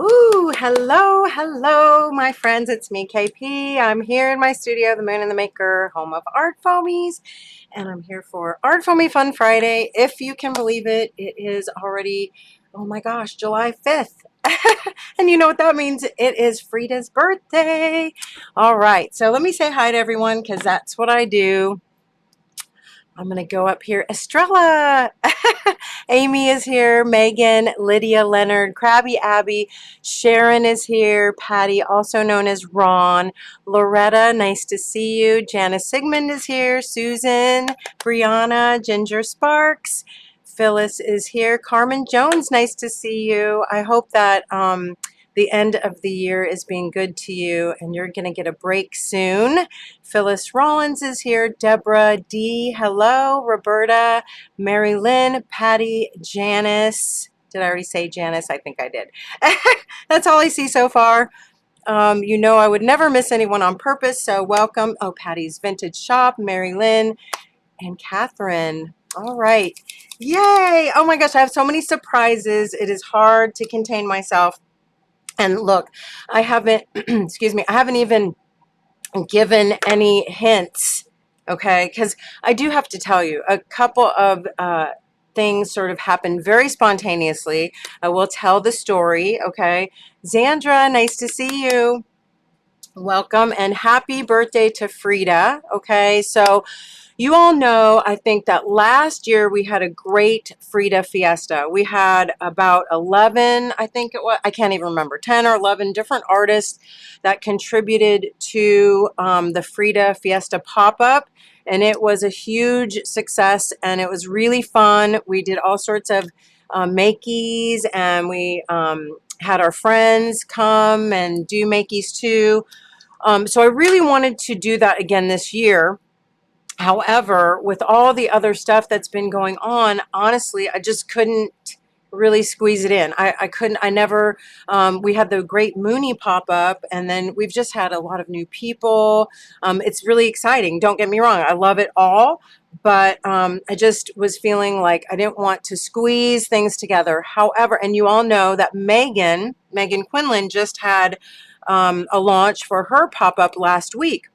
Ooh, hello, my friends. It's me, KP. I'm here in my studio, the Moon and the Maker, home of Art Foamies, and I'm here for Art Foamy Fun Friday. If you can believe it, it is already, oh my gosh, July 5th. And you know what that means? It is Frida's birthday. All right, so let me say hi to everyone because that's what I do. I'm going to go up here. Estrella. Amy is here. Megan, Lydia, Leonard, Krabby Abby, Sharon is here. Patty, also known as Ron. Loretta, nice to see you. Janice Sigmund is here. Susan, Brianna, Ginger Sparks. Phyllis is here. Carmen Jones, nice to see you. I hope that the end of the year is being good to you and you're going to get a break soon. Phyllis Rollins is here. Deborah D. Hello. Roberta, Mary Lynn, Patty, Janice. Did I already say Janice? I think I did. That's all I see so far. You know I would never miss anyone on purpose, so welcome. Oh, Patty's Vintage Shop, Mary Lynn, and Catherine. All right. Yay. Oh my gosh, I have so many surprises. It is hard to contain myself. And look, I haven't, excuse me, I haven't even given any hints, okay? Because I do have to tell you, a couple of things sort of happened very spontaneously. I will tell the story, okay? Zandra, nice to see you. Welcome and happy birthday to Frida, okay? So you all know, I think that last year we had a great Frida Fiesta. We had about 11, I think it was, I can't even remember, 10 or 11 different artists that contributed to the Frida Fiesta pop-up. And it was a huge success and it was really fun. We did all sorts of makeys and we had our friends come and do makeys too. So I really wanted to do that again this year. However, with all the other stuff that's been going on, honestly, I just couldn't really squeeze it in. I couldn't, I never, we had the Great Mooney pop up and then we've just had a lot of new people. It's really exciting. Don't get me wrong. I love it all, but I just was feeling like I didn't want to squeeze things together. However, and you all know that Megan Quinlan just had a launch for her pop-up last week.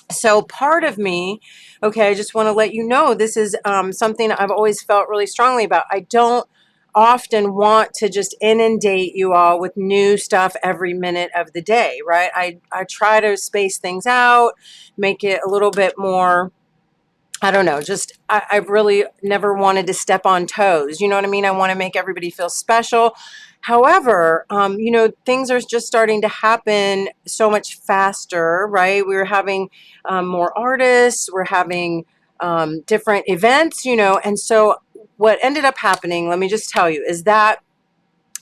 So part of me, okay, I just want to let you know this is something I've always felt really strongly about. I don't often want to just inundate you all with new stuff every minute of the day, right? I try to space things out, make it a little bit more, I don't know, just I've really never wanted to step on toes. You know what I mean? I want to make everybody feel special. However, you know, things are just starting to happen so much faster, right? We're having more artists, we're having different events, you know, and so what ended up happening, let me just tell you, is that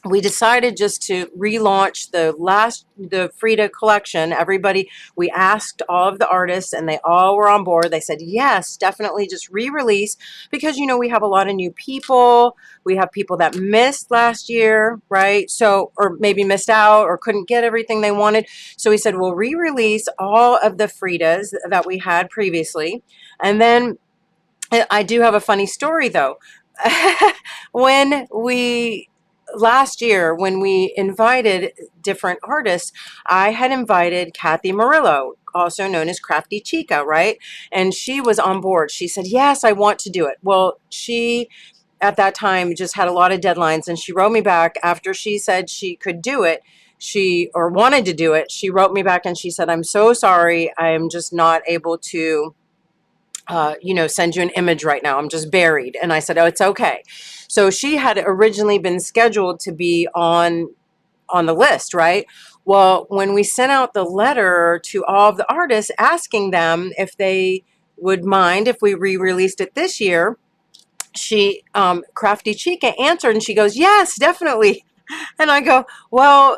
we decided just to relaunch the Frida collection. Everybody, we asked all of the artists and they all were on board. They said, yes, definitely just re-release because, you know, we have a lot of new people. We have people that missed last year, right? So, or maybe missed out or couldn't get everything they wanted. So we said, we'll re-release all of the Fridas that we had previously. And then I do have a funny story though. when we Last year when we invited different artists, I had invited Kathy Murillo, also known as Crafty Chica, right? And she was on board. She said, yes, I want to do it. Well, she at that time just had a lot of deadlines and she wrote me back after she said she could do it. She or wanted to do it. She wrote me back and she said, I'm so sorry. I am just not able to you know, send you an image right now. I'm just buried. And I said, oh, it's okay. So she had originally been scheduled to be on the list, right? Well, when we sent out the letter to all of the artists asking them if they would mind if we re-released it this year, she, Crafty Chica answered and she goes, yes, definitely. And I go, well,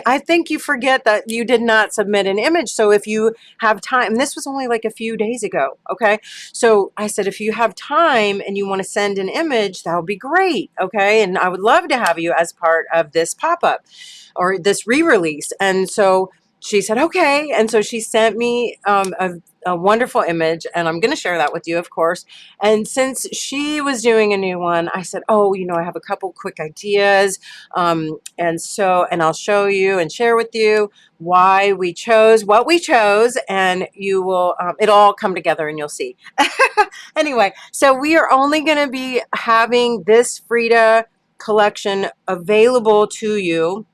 I think you forget that you did not submit an image. So if you have time, this was only like a few days ago. Okay. So I said, if you have time and you want to send an image, that would be great. Okay. And I would love to have you as part of this pop-up or this re-release. And so she said, okay. And so she sent me a wonderful image, and I'm going to share that with you, of course. And since she was doing a new one, I said, oh, I have a couple quick ideas. And I'll show you and share with you why we chose what we chose, and you will, it'll all come together and you'll see. Anyway, so we are only going to be having this Frida collection available to you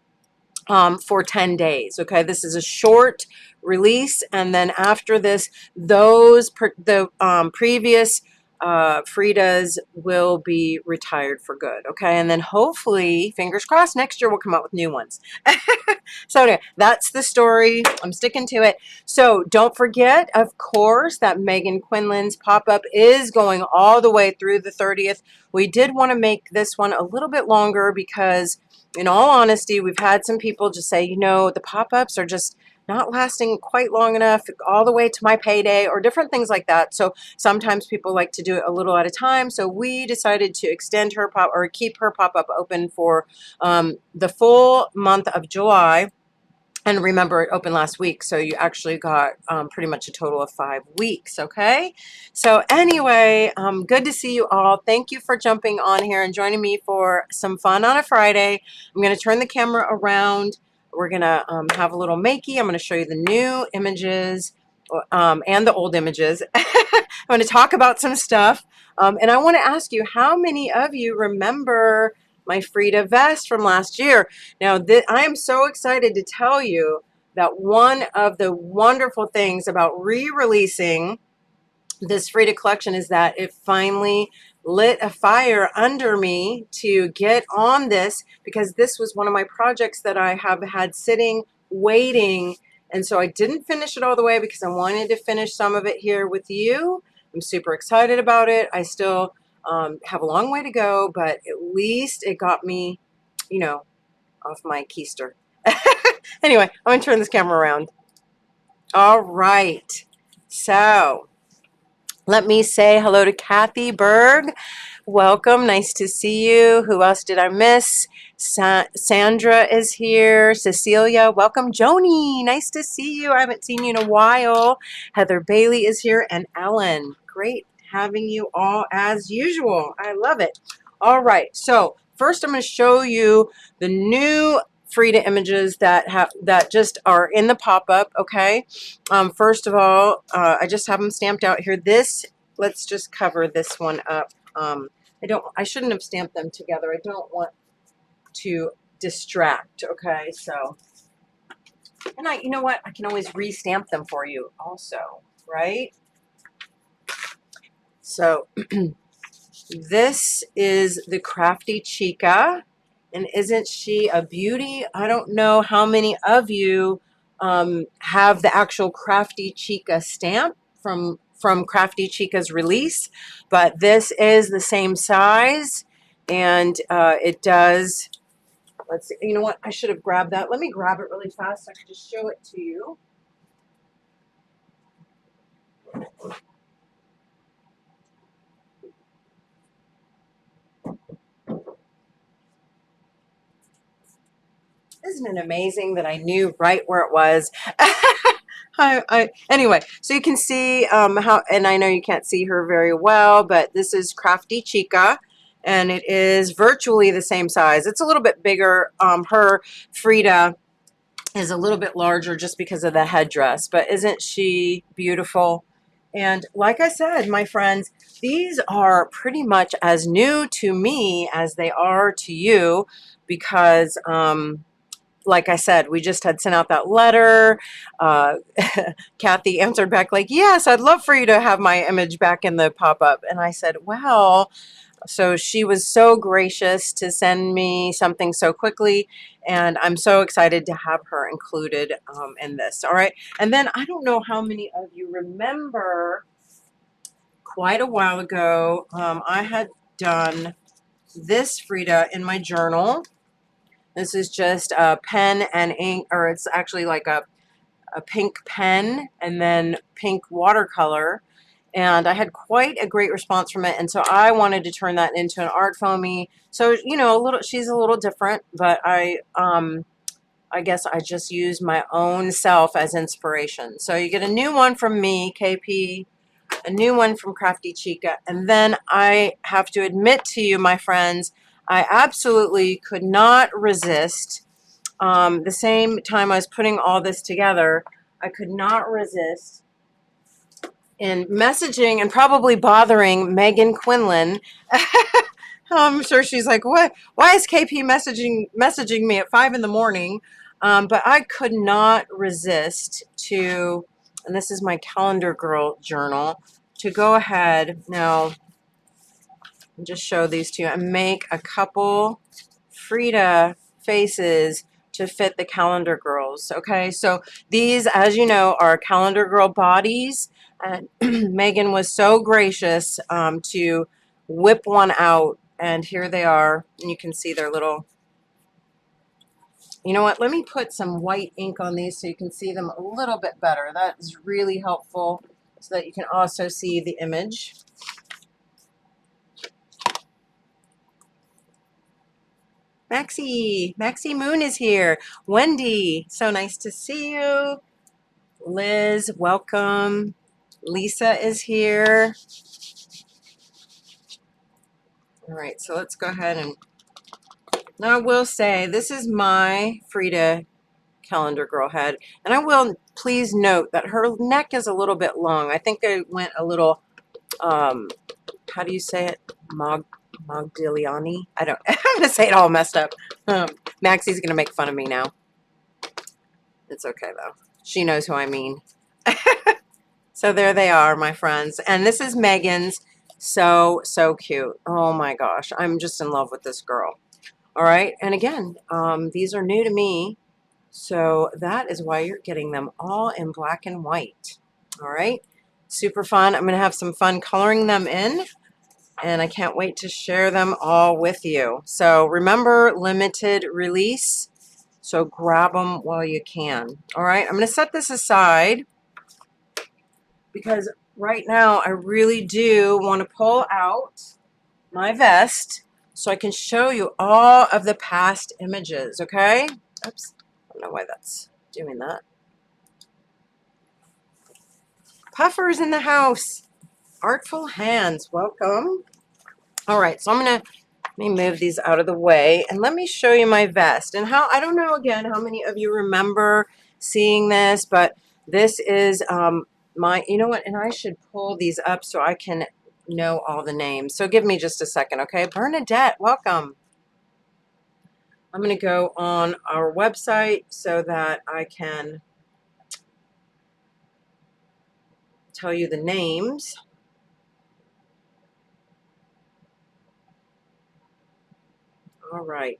for 10 days. Okay, this is a short release, and then after this, the previous Fridas will be retired for good. Okay, and then hopefully, fingers crossed, next year we'll come out with new ones. So anyway, that's the story. I'm sticking to it. So don't forget, of course, that Megan Quinlan's pop-up is going all the way through the 30th. We did want to make this one a little bit longer because, in all honesty, we've had some people just say, the pop-ups are just not lasting quite long enough all the way to my payday, or different things like that. So sometimes people like to do it a little at a time. So we decided to extend her keep her pop-up open for the full month of July. And remember, it opened last week, so you actually got pretty much a total of 5 weeks, okay? So anyway, good to see you all. Thank you for jumping on here and joining me for some fun on a Friday. I'm going to turn the camera around. We're going to have a little makey. I'm going to show you the new images and the old images. I'm going to talk about some stuff. And I want to ask you, how many of you remember my Frida vest from last year? Now, I am so excited to tell you that one of the wonderful things about re-releasing this Frida collection is that it finally lit a fire under me to get on this, because this was one of my projects that I have had sitting, waiting. And so I didn't finish it all the way because I wanted to finish some of it here with you. I'm super excited about it. I still have a long way to go, but at least it got me, off my keister. Anyway, I'm going to turn this camera around. All right. So let me say hello to Kathy Berg. Welcome. Nice to see you. Who else did I miss? Sandra is here. Cecilia, welcome. Joni, nice to see you. I haven't seen you in a while. Heather Bailey is here. And Ellen, great having you all as usual. I love it. All right. So first I'm going to show you the new Frida images that just are in the pop-up. Okay. First of all, I just have them stamped out here. Let's just cover this one up. I shouldn't have stamped them together. I don't want to distract. Okay. So, and you know what? I can always re-stamp them for you also, right? So this is the Crafty Chica. And isn't she a beauty? I don't know how many of you have the actual Crafty Chica stamp from Crafty Chica's release, but this is the same size, and it does. Let's see. You know what? I should have grabbed that. Let me grab it really fast so I can just show it to you. Isn't it amazing that I knew right where it was? Anyway, so you can see how, and I know you can't see her very well, but this is Crafty Chica, and it is virtually the same size. It's a little bit bigger. Her Frida is a little bit larger just because of the headdress, but isn't she beautiful? And like I said, my friends, these are pretty much as new to me as they are to you, because like I said, we just had sent out that letter. Kathy answered back like, yes, I'd love for you to have my image back in the pop-up. And I said, well, so she was so gracious to send me something so quickly, and I'm so excited to have her included in this. All right. And then I don't know how many of you remember, quite a while ago, I had done this Frida in my journal. This is just a pen and ink, or it's actually like a pink pen and then pink watercolor. And I had quite a great response from it. And so I wanted to turn that into an art foamy. So, she's a little different, but I I guess I just use my own self as inspiration. So you get a new one from me, KP, a new one from Crafty Chica, and then I have to admit to you, my friends, I absolutely could not resist. The same time I was putting all this together, I could not resist in messaging and probably bothering Megan Quinlan. I'm sure she's like, "What? Why is KP messaging me at 5 in the morning?" But I could not resist to, and this is my Calendar Girl journal, to go ahead now and just show these to you and make a couple Frida faces to fit the Calendar Girls. Okay, so these, as you know, are Calendar Girl bodies, and Megan was so gracious to whip one out, and here they are, and you can see their little, you know what, let me put some white ink on these so you can see them a little bit better. That is really helpful so that you can also see the image. Maxie Moon is here. Wendy, so nice to see you. Liz, welcome. Lisa is here. All right, so let's go ahead and, now I will say this is my Frida Calendar Girl head, and I will please note that her neck is a little bit long. I think I went a little, how do you say it? Modigliani? I don't, I'm going to say it all messed up. Maxie's going to make fun of me now. It's okay, though. She knows who I mean. So there they are, my friends. And this is Megan's. So cute. Oh, my gosh. I'm just in love with this girl. All right. And again, these are new to me. So that is why you're getting them all in black and white. All right. Super fun. I'm going to have some fun coloring them in. And I can't wait to share them all with you. So remember, limited release. So grab them while you can. All right. I'm going to set this aside because right now I really do want to pull out my vest so I can show you all of the past images. Okay. Oops. I don't know why that's doing that. Puffer's in the house. Artful Hands. Welcome. All right, so let me move these out of the way and let me show you my vest. And how, I don't know again how many of you remember seeing this, but this is my, you know what, and I should pull these up so I can know all the names. So give me just a second, okay? Bernadette, welcome. I'm going to go on our website so that I can tell you the names. All right.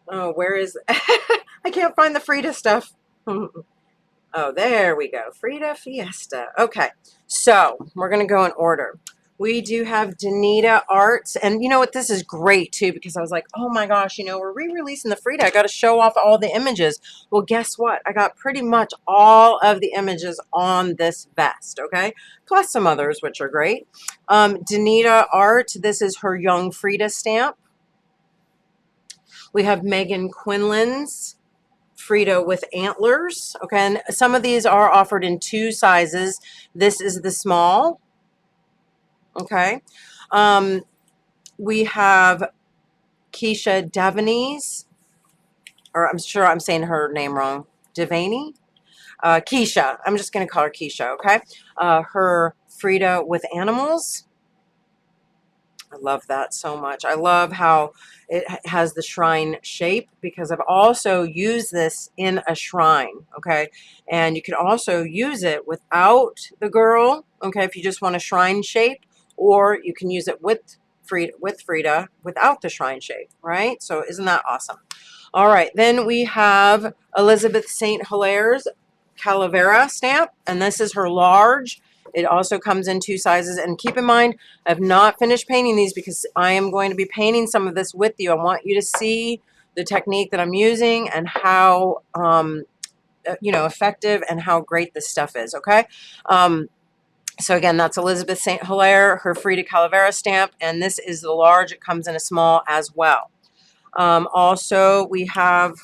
Oh, where is I can't find the Frida stuff. Oh, there we go. Frida Fiesta. Okay, so we're going to go in order. We do have Danita Arts. And you know what? This is great, too, because I was like, oh, my gosh, you know, we're re-releasing the Frida. I got to show off all the images. Well, guess what? I got pretty much all of the images on this vest, okay? Plus some others, which are great. Danita Art. This is her Young Frida stamp. We have Megan Quinlan's Frida with antlers. Okay, and some of these are offered in 2 sizes. This is the small. Okay. We have Keisha Devaney's, or I'm sure I'm saying her name wrong. Devaney? Keisha. I'm just going to call her Keisha, okay? Her Frida with animals. I love that so much. I love how it has the shrine shape because I've also used this in a shrine, okay? And you can also use it without the girl, okay, if you just want a shrine shape, or you can use it with Frida without the shrine shape, right? So isn't that awesome? All right, then we have Elizabeth St. Hilaire's Calavera stamp, and this is her large. It also comes in 2 sizes. And keep in mind, I've not finished painting these because I am going to be painting some of this with you. I want you to see the technique that I'm using and how, you know, effective and how great this stuff is, okay? So again, that's Elizabeth St. Hilaire, her Frida Calavera stamp, and this is the large. It comes in a small as well. Also, we have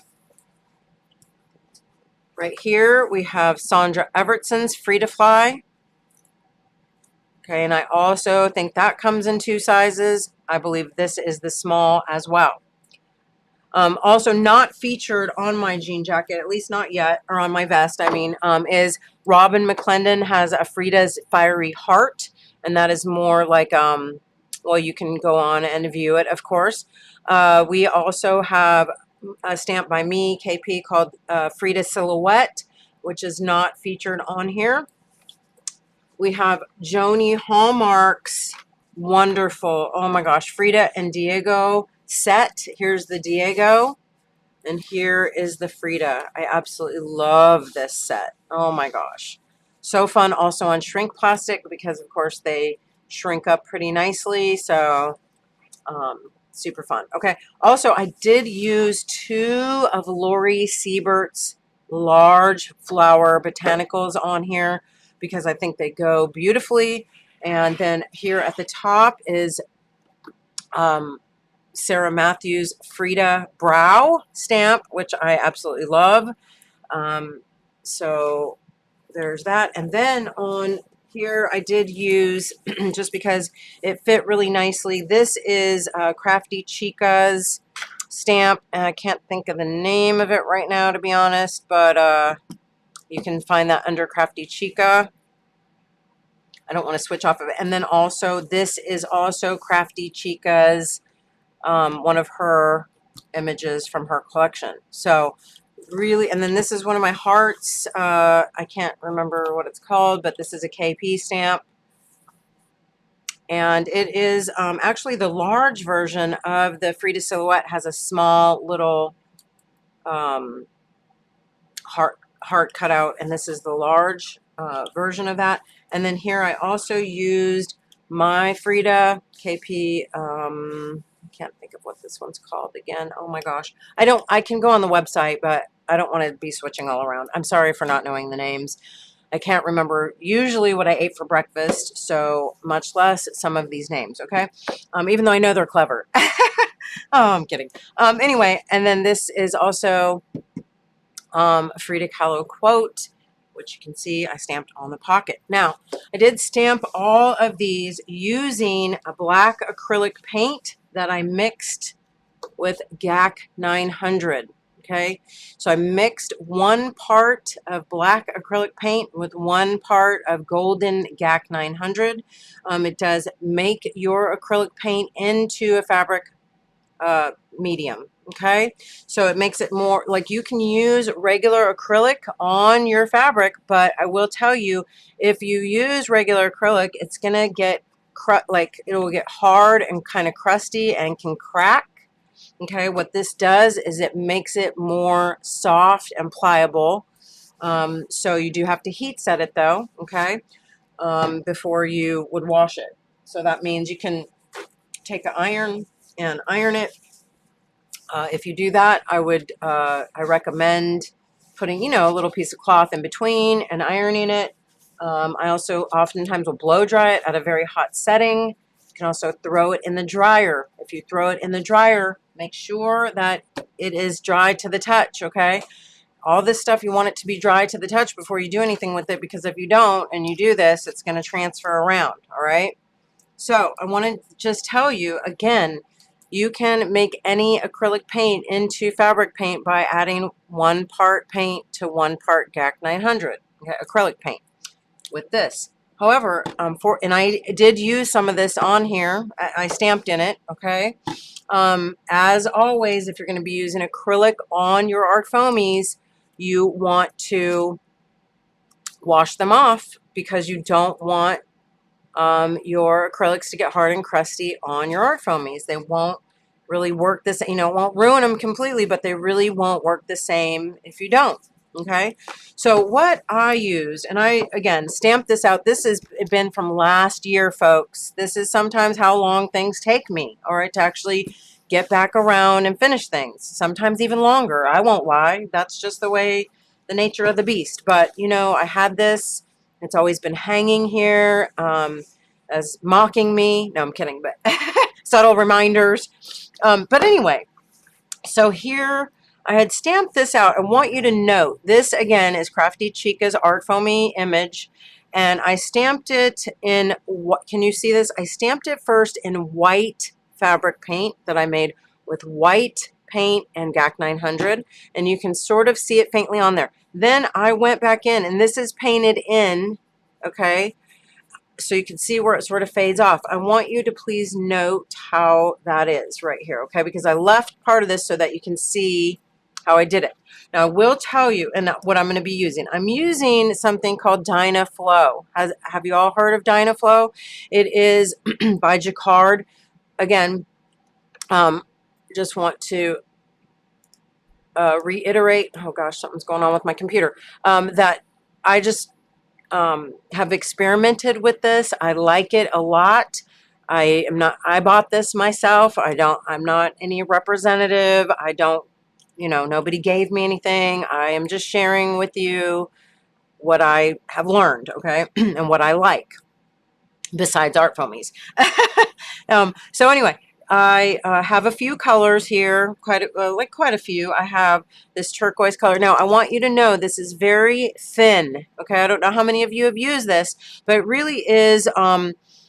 right here, we have Sandra Evertson's Frida Fly. Okay, and I also think that comes in 2 sizes. I believe this is the small as well. Also not featured on my jean jacket, at least not yet, or on my vest, I mean, is Robin McClendon has a Frida's Fiery Heart, and that is more like, well, you can go on and view it, of course. We also have a stamp by me, KP, called Frida Silhouette, which is not featured on here. We have Joni Hallmark's wonderful, oh my gosh, Frida and Diego set. Here's the Diego, and here is the Frida. I absolutely love this set. Oh my gosh. So fun, also on shrink plastic, because of course they shrink up pretty nicely. So super fun. Okay. Also, I did use 2 of Lori Siebert's large flower botanicals on here because I think they go beautifully. And then here at the top is Sarah Matthews Frida Brow stamp, which I absolutely love. So there's that. And then on here, I did use, just because it fit really nicely, this is Crafty Chica's stamp, and I can't think of the name of it right now, to be honest, but you can find that under Crafty Chica. I don't want to switch off of it. And then also, this is also Crafty Chica's, one of her images from her collection. So really, and then this is one of my hearts. I can't remember what it's called, but this is a KP stamp. And it is actually the large version of the Frida Silhouette has a small little heart cut out, and this is the large version of that. And then here I also used my Frida KP, can't think of what this one's called again. Oh my gosh. I can go on the website, but I don't want to be switching all around. I'm sorry for not knowing the names. I can't remember usually what I ate for breakfast, so much less some of these names, okay? Even though I know they're clever. Oh, I'm kidding. Anyway, and then this is also Frida Kahlo quote, which you can see I stamped on the pocket. Now, I did stamp all of these using a black acrylic paint that I mixed with GAC 900. Okay, so I mixed 1 part of black acrylic paint with 1 part of golden GAC 900. It does make your acrylic paint into a fabric medium. Okay, so it makes it more like you can use regular acrylic on your fabric, but I will tell you, if you use regular acrylic, it's gonna get like it will get hard and kind of crusty and can crack. Okay, what this does is it makes it more soft and pliable. So you do have to heat set it though, okay, before you would wash it. So that means you can take an iron and iron it. If you do that, I recommend putting, a little piece of cloth in between and ironing it. I also oftentimes will blow dry it at a very hot setting. You can also throw it in the dryer. If you throw it in the dryer, make sure that it is dry to the touch, okay? All this stuff, you want it to be dry to the touch before you do anything with it, because if you don't and you do this, it's going to transfer around, all right? So I want to just tell you again, you can make any acrylic paint into fabric paint by adding 1 part paint to 1 part GAC 900, okay, acrylic paint with this. However, and I did use some of this on here. I stamped in it, okay? As always, if you're going to be using acrylic on your ArtFoamies, you want to wash them off because you don't want your acrylics to get hard and crusty on your ArtFoamies. They won't really work this, it won't ruin them completely, but they really won't work the same if you don't. Okay, so what I used, and I again stamped this out. This has been from last year, folks. This is sometimes how long things take me, all right, to actually get back around and finish things. Sometimes even longer. I won't lie. That's just the way, the nature of the beast. But I had this It's always been hanging here as mocking me. No, I'm kidding, but subtle reminders. But anyway, so here I had stamped this out. I want you to note this again is Crafty Chica's Art Foamy image, and I stamped it in what? Can you see this? I stamped it first in white fabric paint that I made with white paint and GAC 900, and you can sort of see it faintly on there. Then I went back in, and this is painted in, okay, so you can see where it sort of fades off. I want you to please note how that is right here, okay, because I left part of this so that you can see how I did it. Now I will tell you and what I'm going to be using. I'm using something called Dynaflow. Have you all heard of Dynaflow? It is by Jacquard. Again, just want to reiterate, oh gosh, something's going on with my computer, that I just have experimented with this. I like it a lot. I bought this myself. I'm not any representative. I don't, nobody gave me anything. I am just sharing with you what I have learned, okay, and what I like besides art foamies. So anyway, I have a few colors here, quite a few. I have this turquoise color. Now, I want you to know this is very thin, okay? I don't know how many of you have used this, but it really is,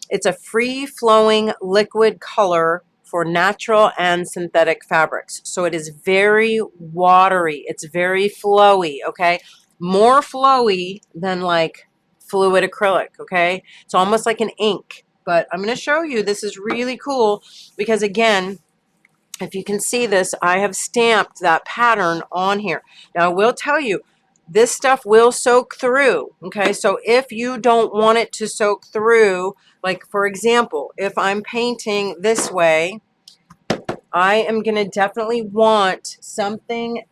it's a free-flowing liquid color for natural and synthetic fabrics. So it is very watery. It's very flowy, okay? More flowy than like fluid acrylic, okay? It's almost like an ink. But I'm going to show you, this is really cool because again, if you can see this, I have stamped that pattern on here. Now I will tell you, this stuff will soak through, okay? So if you don't want it to soak through, like for example, if I'm painting this way, I am going to definitely want something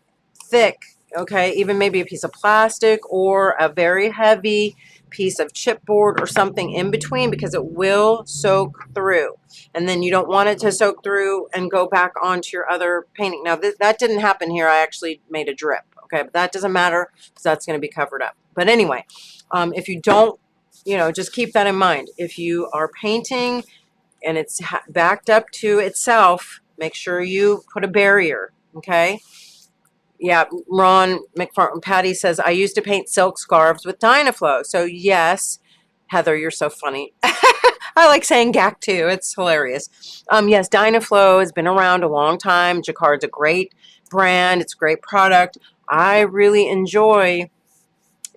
thick, okay? Even maybe a piece of plastic or a very heavy piece of chipboard or something in between because it will soak through. And then you don't want it to soak through and go back onto your other painting. Now, that didn't happen here. I actually made a drip, okay? But that doesn't matter because that's going to be covered up. But anyway, if you don't, just keep that in mind. If you are painting and it's backed up to itself, make sure you put a barrier, okay? Yeah, Ron McFarland, Patty says, I used to paint silk scarves with Dynaflow. So yes, Heather, you're so funny. I like saying GAC too. It's hilarious. Yes, Dynaflow has been around a long time. Jacquard's a great brand. It's a great product. I really enjoy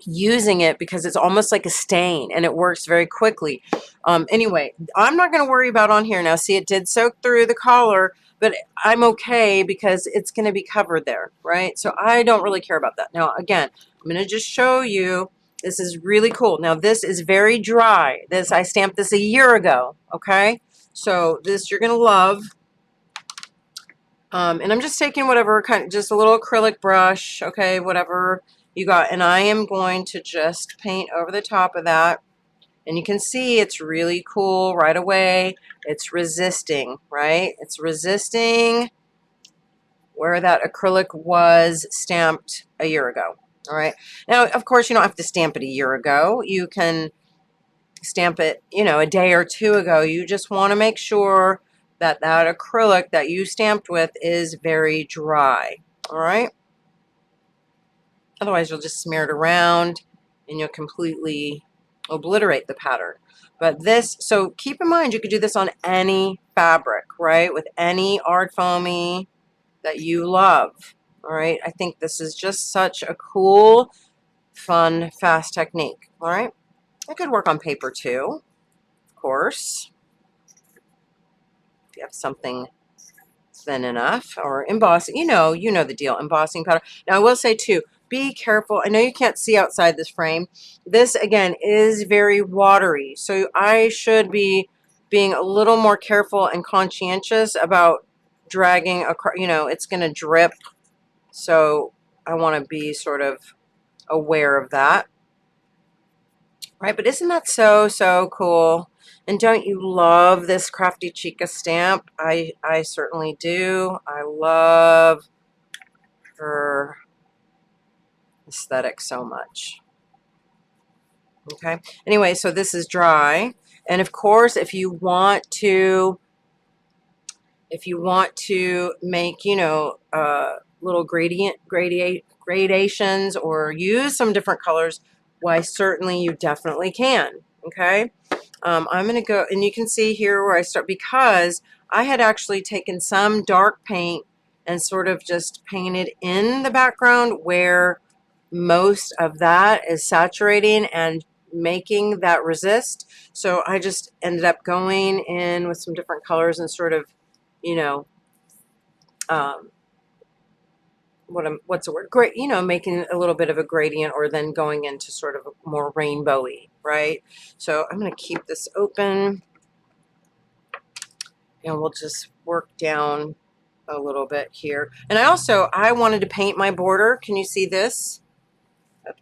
using it because it's almost like a stain and it works very quickly. Anyway, I'm not going to worry about on here now. See, it did soak through the collar, but I'm okay because it's going to be covered there, right? So I don't really care about that. Now, again, I'm going to just show you. This is really cool. Now, this is very dry. I stamped this a year ago, okay? So this you're going to love. And I'm just taking whatever kind, just a little acrylic brush, okay, whatever you got. And I am going to just paint over the top of that. And you can see it's really cool right away. It's resisting, right? It's resisting where that acrylic was stamped a year ago, all right? Now, of course, you don't have to stamp it a year ago. You can stamp it, a day or two ago. You just want to make sure that acrylic that you stamped with is very dry, all right? Otherwise, you'll just smear it around and you'll completely obliterate the pattern. But this, so keep in mind, you could do this on any fabric, right? With any art foamy that you love, all right? I think this is just such a cool, fun, fast technique, all right? It could work on paper too, of course. If you have something thin enough, or embossing, you know the deal, embossing powder. Now I will say too, be careful. I know you can't see outside this frame. This again is very watery, so I should be being a little more careful and conscientious about dragging across. It's going to drip, so I want to be sort of aware of that. Right, but isn't that so cool? And don't you love this Crafty Chica stamp? I certainly do. I love her aesthetic so much. Okay. Anyway, so this is dry. And of course, if you want to make, you know, little gradations or use some different colors, why certainly you definitely can. Okay. I'm going to go, and you can see here where I start, because I had actually taken some dark paint and sort of just painted in the background where most of that is saturating and making that resist. So I just ended up going in with some different colors and sort of, you know, um, what's the word? Great, you know, making a little bit of a gradient, or then going into sort of a more rainbowy, right? So I'm going to keep this open, and we'll just work down a little bit here. And I wanted to paint my border. Can you see this?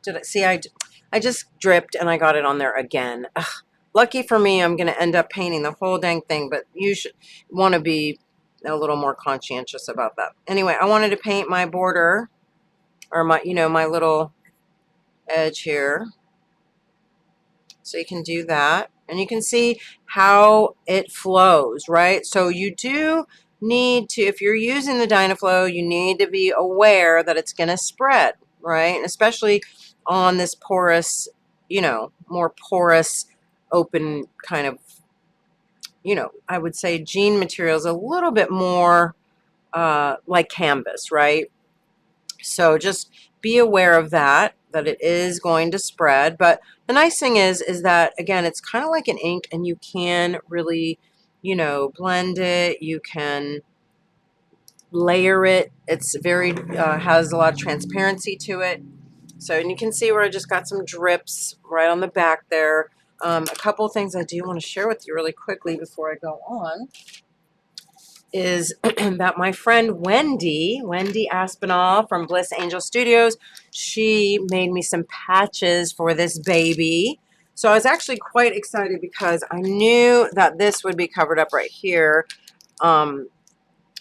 Did I see? I just dripped and I got it on there again. Ugh. Lucky for me, I'm going to end up painting the whole dang thing, but you should want to be a little more conscientious about that. Anyway, I wanted to paint my border, or my, you know, my little edge here. So you can do that, and you can see how it flows, right? So you do need to, if you're using the Dynaflow, you need to be aware that it's going to spread, right? And especially on this porous, you know, more porous, open kind of, you know, I would say jean material is a little bit more like canvas, right? So just be aware of that it is going to spread. But the nice thing is that, again, it's kind of like an ink, and you can really, you know, blend it. You can layer it. It's very, has a lot of transparency to it. So, and you can see where I just got some drips right on the back there. A couple of things I do want to share with you really quickly before I go on is that my friend Wendy Aspinall from Bliss Angel Studios, she made me some patches for this baby. So I was actually quite excited because I knew that this would be covered up right here. I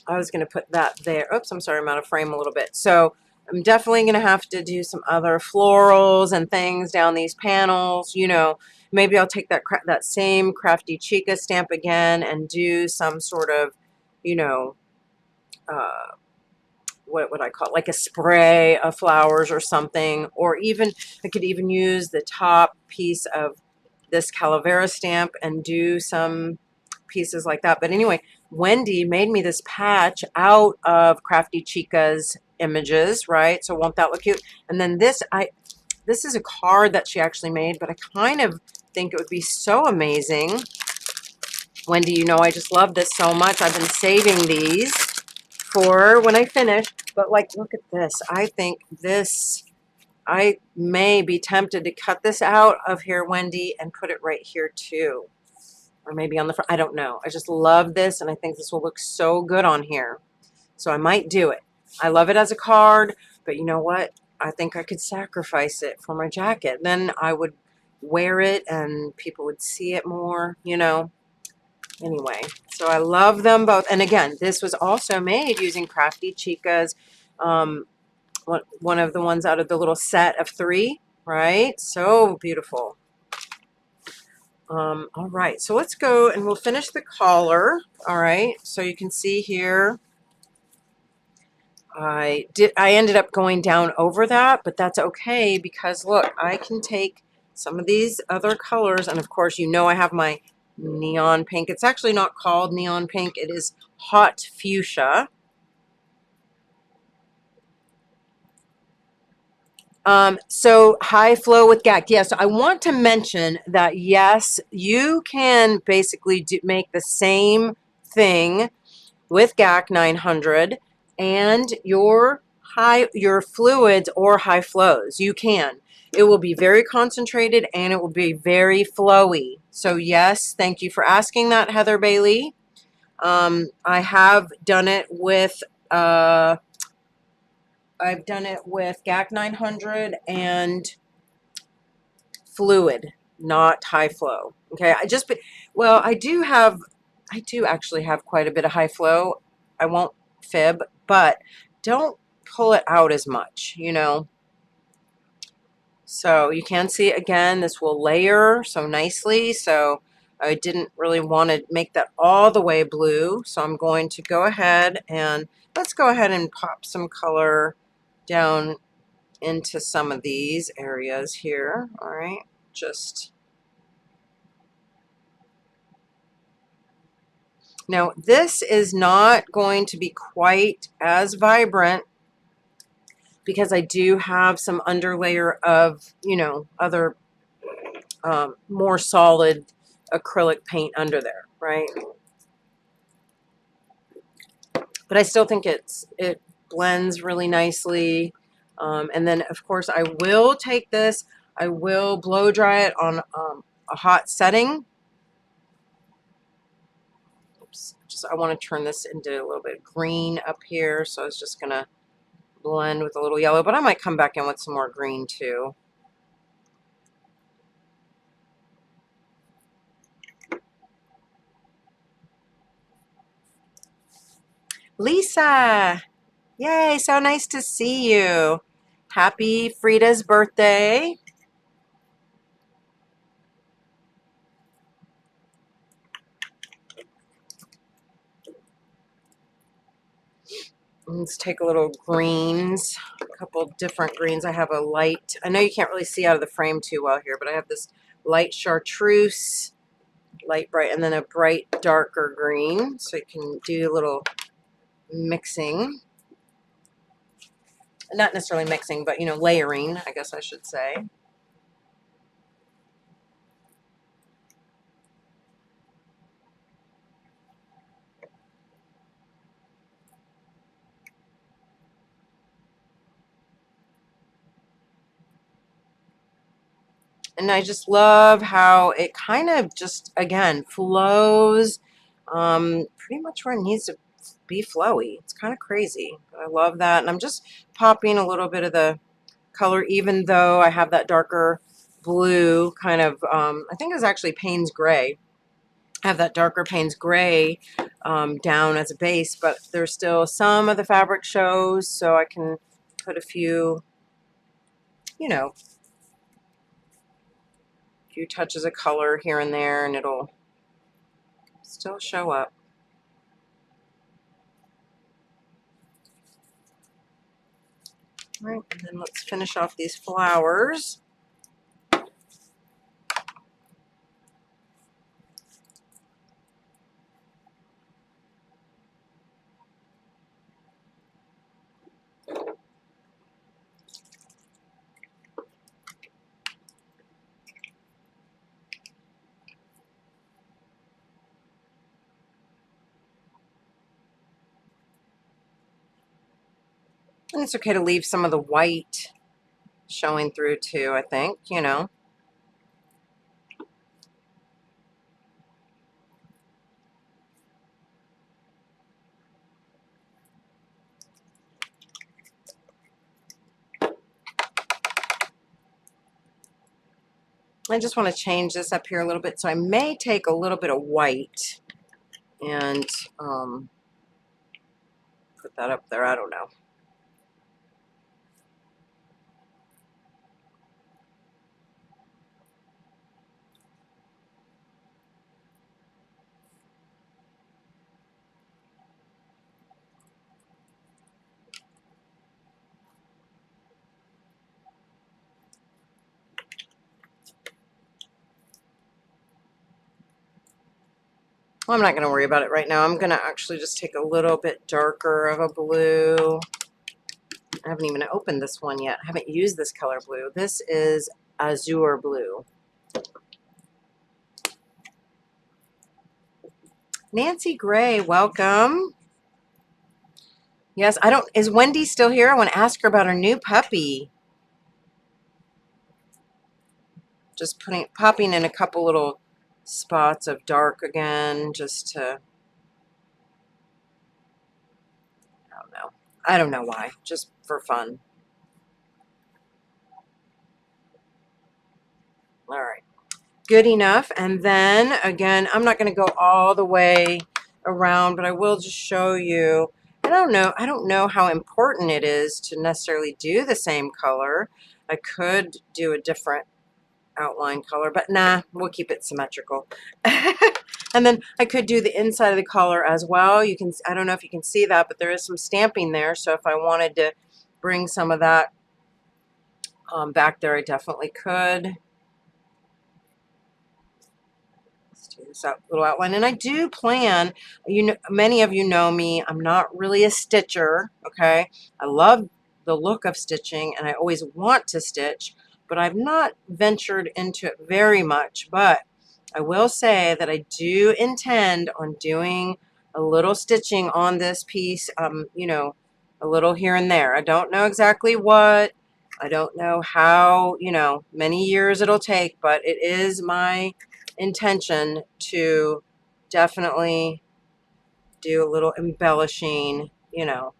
was going to put that there. Oops, I'm sorry, I'm out of frame a little bit. So I'm definitely going to have to do some other florals and things down these panels. You know, maybe I'll take that same Crafty Chica stamp again and do some sort of, you know, what would I call it? Like a spray of flowers or something. Or even, I could even use the top piece of this Calavera stamp and do some pieces like that. But anyway, Wendy made me this patch out of Crafty Chica's images, right? So won't that look cute? And then this is a card that she actually made, but I kind of think it would be so amazing. Wendy, you know I just love this so much. I've been saving these for when I finish. But like, look at this. I think this, I may be tempted to cut this out of here, Wendy, and put it right here too. Or maybe on the front. I don't know. I just love this, and I think this will look so good on here. So I might do it. I love it as a card, but you know what? I think I could sacrifice it for my jacket. Then I would wear it and people would see it more, you know. Anyway, so I love them both. And again, this was also made using Crafty Chica's, one of the ones out of the little set of 3, right? So beautiful. All right, so let's go and we'll finish the collar. All right, so you can see here, I ended up going down over that, but that's okay because look, I can take some of these other colors, and of course, you know, I have my neon pink. It's actually not called neon pink. It is hot fuchsia. So high flow with GAC. Yes, I want to mention that yes, you can basically make the same thing with GAC 900 and your fluids or high flows. You can. It will be very concentrated and it will be very flowy. So yes, thank you for asking that, Heather Bailey. I have done it with I've done it with GAC 900 and fluid, not high flow. Okay, well, I do actually have quite a bit of high flow. I won't fib, but don't pull it out as much, you know. So you can see again, this will layer so nicely. So I didn't really want to make that all the way blue. So I'm going to go ahead and let's go ahead and pop some color down into some of these areas here. All right, just now this is not going to be quite as vibrant because I do have some underlayer of, you know, other more solid acrylic paint under there, right? But I still think it blends really nicely. And then, of course, I will take this, I will blow dry it on a hot setting. Oops, I want to turn this into a little bit of green up here, so I was just going to blend with a little yellow, but I might come back in with some more green too. Lisa, yay, so nice to see you. Happy Frida's birthday. Let's take a little greens, a couple different greens. I have a light, I know you can't really see out of the frame too well here, but I have this light chartreuse, light bright, and then a bright darker green. So you can do a little mixing. Not necessarily mixing, but, you know, layering, I guess I should say. And I just love how it kind of just, again, flows pretty much where it needs to be flowy. It's kind of crazy, but I love that. And I'm just popping a little bit of the color, even though I have that darker blue kind of, I think it was actually Payne's Gray. I have that darker Payne's Gray down as a base, but there's still some of the fabric shows, so I can put a few, you know, few touches of color here and there, and it'll still show up. All right, and then let's finish off these flowers. And it's okay to leave some of the white showing through too, I think, you know. I just want to change this up here a little bit, so I may take a little bit of white and put that up there. I don't know. Well, I'm not going to worry about it right now. I'm going to actually just take a little bit darker of a blue. I haven't even opened this one yet. I haven't used this color blue. This is azure blue. Nancy Gray, welcome. Yes, I don't, is Wendy still here? I want to ask her about her new puppy. Just popping in a couple little spots of dark again, just to, I don't know why, just for fun. All right, good enough. And then again, I'm not going to go all the way around, but I will just show you. I don't know how important it is to necessarily do the same color. I could do a different outline color, but nah, we'll keep it symmetrical. And then I could do the inside of the collar as well. You can, I don't know if you can see that, but there is some stamping there. So if I wanted to bring some of that back there, I definitely could. Let's do this little outline. And I do plan, you know, many of you know me, I'm not really a stitcher, okay? I love the look of stitching and I always want to stitch, but I've not ventured into it very much. But I will say that I do intend on doing a little stitching on this piece, you know, a little here and there. I don't know exactly what. I don't know how, you know, many years it'll take, but it is my intention to definitely do a little embellishing, you know,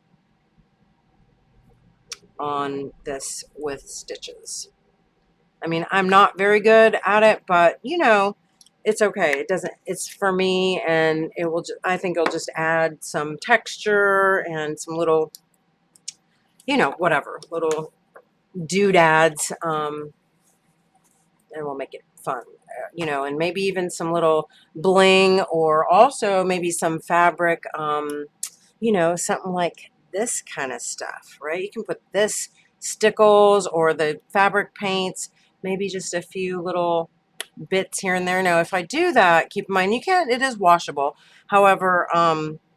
on this with stitches. I mean, I'm not very good at it, but you know, it's okay. It doesn't, it's for me, and it will, I think it'll just add some texture and some little, you know, whatever, little doodads, and we'll make it fun, you know, and maybe even some little bling, or also maybe some fabric, you know, something like this kind of stuff, right? You can put this stickles or the fabric paints, maybe just a few little bits here and there. Now, if I do that, keep in mind, you can't, it is washable. However,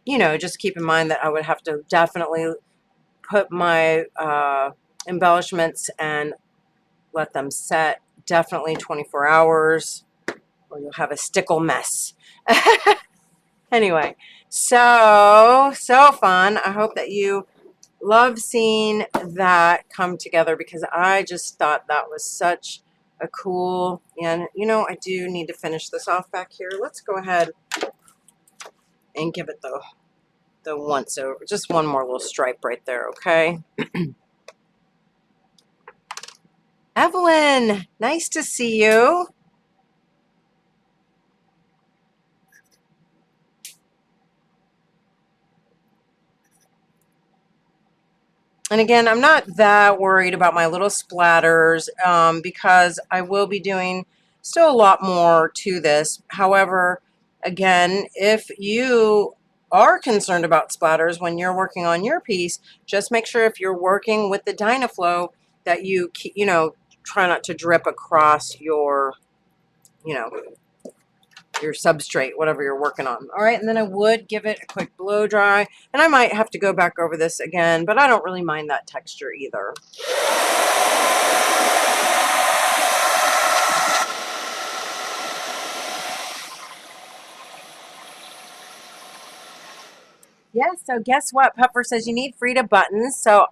you know, just keep in mind that I would have to definitely put my embellishments and let them set definitely 24 hours or you'll have a stickle mess. Anyway, so fun. I hope that you love seeing that come together, because I just thought that was such a cool, and you know, I do need to finish this off back here. Let's go ahead and give it the once over, just one more little stripe right there, okay? Evelyn, nice to see you. And again, I'm not that worried about my little splatters because I will be doing still a lot more to this. However, again, if you are concerned about splatters when you're working on your piece, just make sure if you're working with the Dynaflow that you keep, you know, try not to drip across your, you know, your substrate, whatever you're working on. All right, and then I would give it a quick blow dry, and I might have to go back over this again, but I don't really mind that texture either. Yes, so guess what? Pepper says you need Frida buttons. So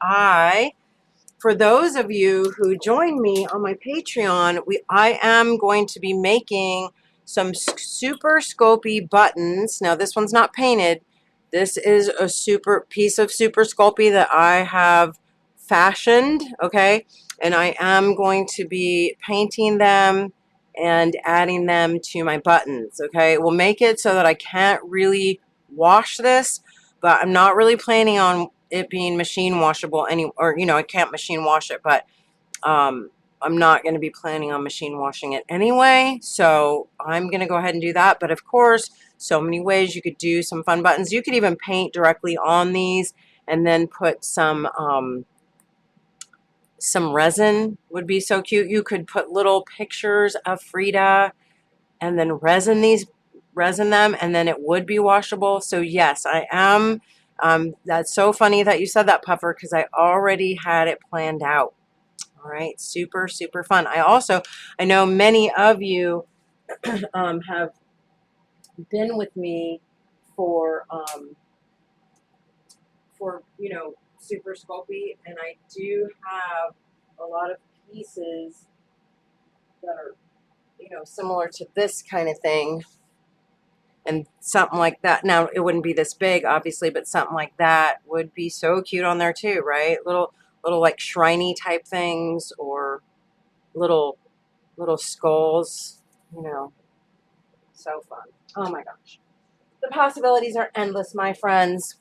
for those of you who join me on my Patreon, I am going to be making some super Sculpey buttons. Now this one's not painted. This is a super piece of super Sculpey that I have fashioned, okay? And I am going to be painting them and adding them to my buttons, okay? We'll make it so that I can't really wash this, but I'm not really planning on it being machine washable or you know, I can't machine wash it, but I'm not going to be planning on machine washing it anyway, so I'm going to go ahead and do that. But of course, so many ways you could do some fun buttons. You could even paint directly on these and then put some resin would be so cute. You could put little pictures of Frida and then resin them, and then it would be washable. So yes, I am. That's so funny that you said that, Puffer, because I already had it planned out. All right, super fun. I know many of you have been with me for you know, super Sculpey, and I do have a lot of pieces that are, you know, similar to this kind of thing. And something like that. Now, it wouldn't be this big, obviously, but something like that would be so cute on there too, right? Little like shriny type things, or little skulls, you know. So fun. Oh my gosh. The possibilities are endless, my friends.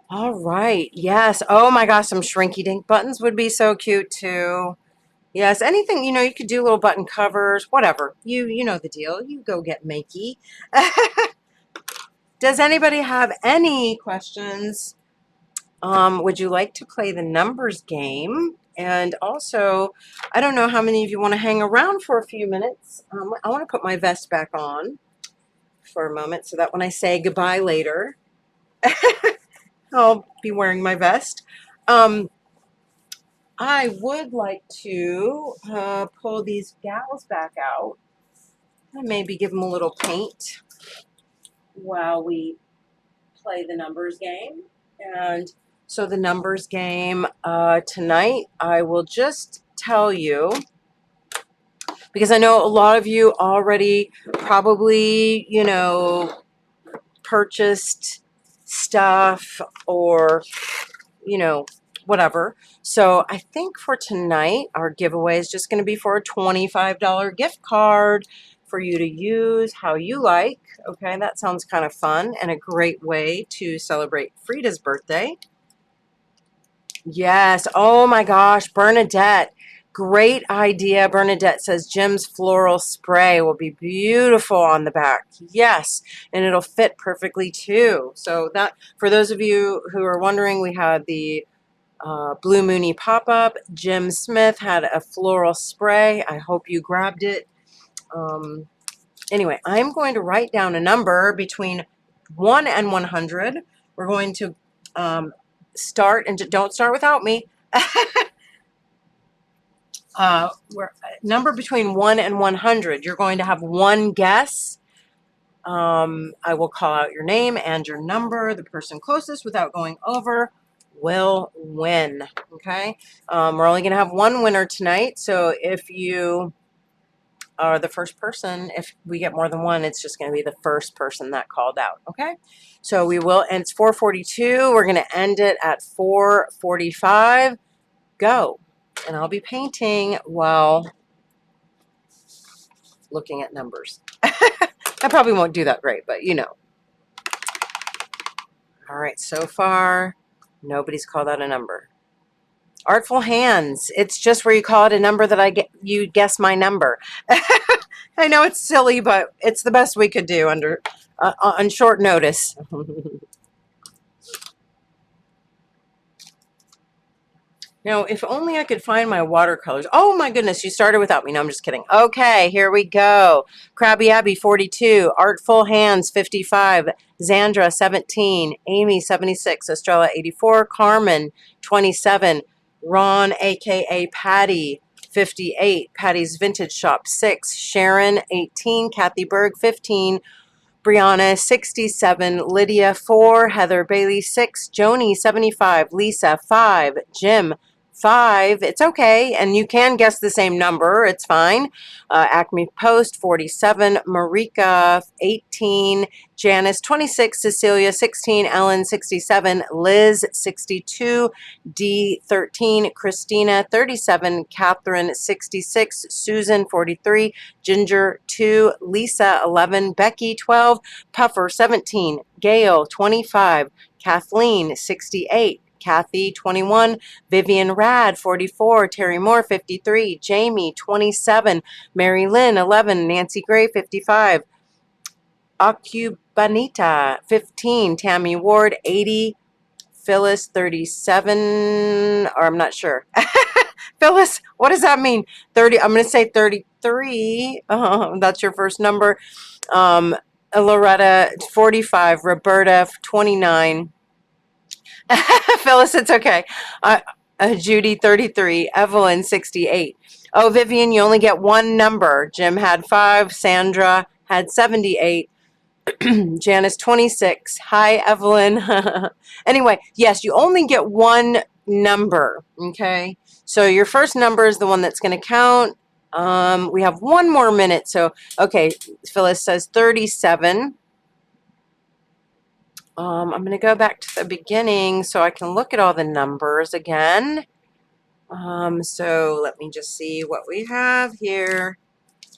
All right. Yes. Oh my gosh, some shrinky dink buttons would be so cute too. Yes, anything, you could do little button covers, whatever. You know the deal. You go get makey. Does anybody have any questions? Would you like to play the numbers game? And also, I don't know how many of you want to hang around for a few minutes. I want to put my vest back on for a moment so that when I say goodbye later, I'll be wearing my vest. I would like to pull these gals back out and maybe give them a little paint while we play the numbers game. And so the numbers game tonight, I will just tell you, because I know a lot of you already probably, purchased stuff or, whatever. So I think for tonight, our giveaway is just going to be for a $25 gift card for you to use how you like. Okay, that sounds kind of fun and a great way to celebrate Frida's birthday. Yes. Oh my gosh, Bernadette. Great idea. Bernadette says Jim's floral spray will be beautiful on the back. Yes, and it'll fit perfectly too. So that, for those of you who are wondering, we had the Blue Moony pop-up. Jim Smith had a floral spray. I hope you grabbed it. Anyway, I'm going to write down a number between 1 and 100. We're going to start, and don't start without me. Number between 1 and 100. You're going to have one guess. I will call out your name and your number. The person closest without going over will win. Okay. We're only going to have one winner tonight. So if you are the first person, if we get more than one, it's just going to be the first person that called out. Okay. So we will, and it's 4:42. We're going to end it at 4:45. Go. And I'll be painting while looking at numbers. I probably won't do that great, but you know. All right, so far, nobody's called out a number. Artful Hands. It's just where you call it a number that you guess my number. I know it's silly, but it's the best we could do under on short notice. Now, if only I could find my watercolors. Oh my goodness, you started without me. No, I'm just kidding. Okay, here we go. Krabby Abby, 42. Artful Hands, 55. Xandra, 17. Amy, 76. Estrella, 84. Carmen, 27. Ron, a.k.a. Patty, 58. Patty's Vintage Shop, 6. Sharon, 18. Kathy Berg, 15. Brianna, 67. Lydia, 4. Heather Bailey, 6. Joni, 75. Lisa, 5. Jim, 5. It's okay, and you can guess the same number. It's fine. Acme Post, 47. Marika, 18. Janice, 26. Cecilia, 16. Ellen, 67. Liz, 62. D, 13. Christina, 37. Catherine, 66. Susan, 43. Ginger, 2. Lisa, 11. Becky, 12. Puffer, 17. Gail, 25. Kathleen, 68. Kathy, 21. Vivian Rad, 44. Terry Moore, 53. Jamie, 27. Mary Lynn, 11. Nancy Gray, 55. Acubanita, 15. Tammy Ward, 80. Phyllis, 37. Or I'm not sure. Phyllis, what does that mean? 30. I'm going to say 33. That's your first number. Loretta, 45. Roberta, 29. Phyllis, it's okay. Judy, 33. Evelyn, 68. Oh, Vivian, you only get one number. Jim had 5. Sandra had 78. Janice, 26. Hi, Evelyn. Anyway, yes, you only get one number, okay? So your first number is the one that's going to count. We have one more minute. So, okay, Phyllis says 37. I'm going to go back to the beginning so I can look at all the numbers again. So let me just see what we have here.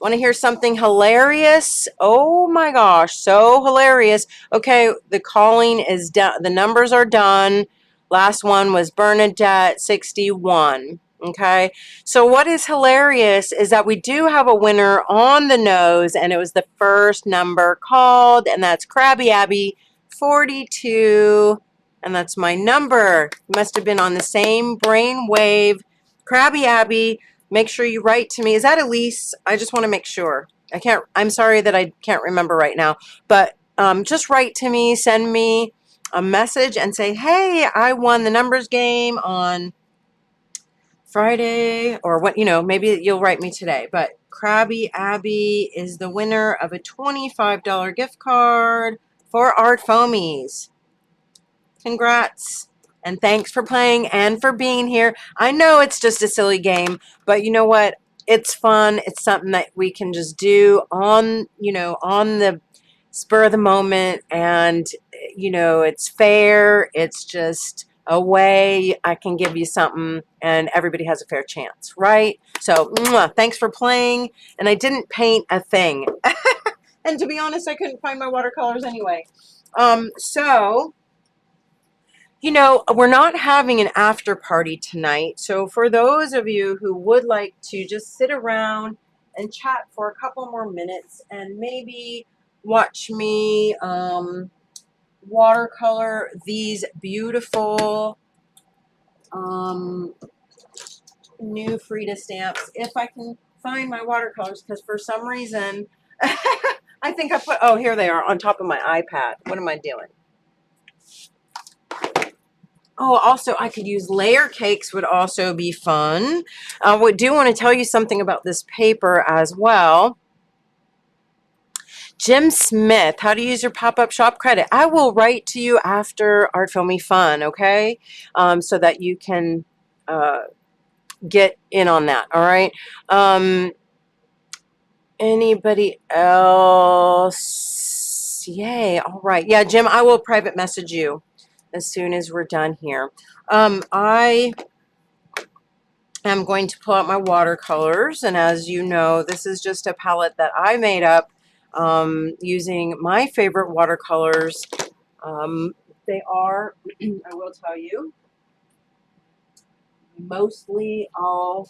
Want to hear something hilarious? Oh my gosh, so hilarious. Okay, the calling is done. The numbers are done. Last one was Bernadette, 61. Okay, so what is hilarious is that we do have a winner on the nose, and it was the first number called, and that's Krabby Abby, 42. And that's my number. Must have been on the same brain wave. Krabby Abby, make sure you write to me. Is that Elise? I just want to make sure. I'm sorry that I can't remember right now, but just write to me, send me a message and say, hey, I won the numbers game on Friday, or what, maybe you'll write me today. But Krabby Abby is the winner of a $25 gift card for ArtFoamies. Congrats. And thanks for playing and for being here. I know it's just a silly game, but you know what? It's fun. It's something that we can just do on the spur of the moment. And, it's fair. It's just a way I can give you something and everybody has a fair chance, right? So, thanks for playing. And I didn't paint a thing. And to be honest, I couldn't find my watercolors anyway. So... we're not having an after party tonight. So for those of you who would like to just sit around and chat for a couple more minutes and maybe watch me watercolor these beautiful new Frida stamps, if I can find my watercolors, because for some reason I think I put, oh, here they are on top of my iPad. What am I doing? Oh, also, I could use layer cakes would also be fun. I do want to tell you something about this paper as well. Jim Smith, how to use your pop-up shop credit. I will write to you after ArtFoamies Fun, okay? So that you can get in on that, all right? Anybody else? Yay, all right. Yeah, Jim, I will private message you as soon as we're done here. I am going to pull out my watercolors, and as you know, this is just a palette that I made up using my favorite watercolors. They are, I will tell you, mostly all,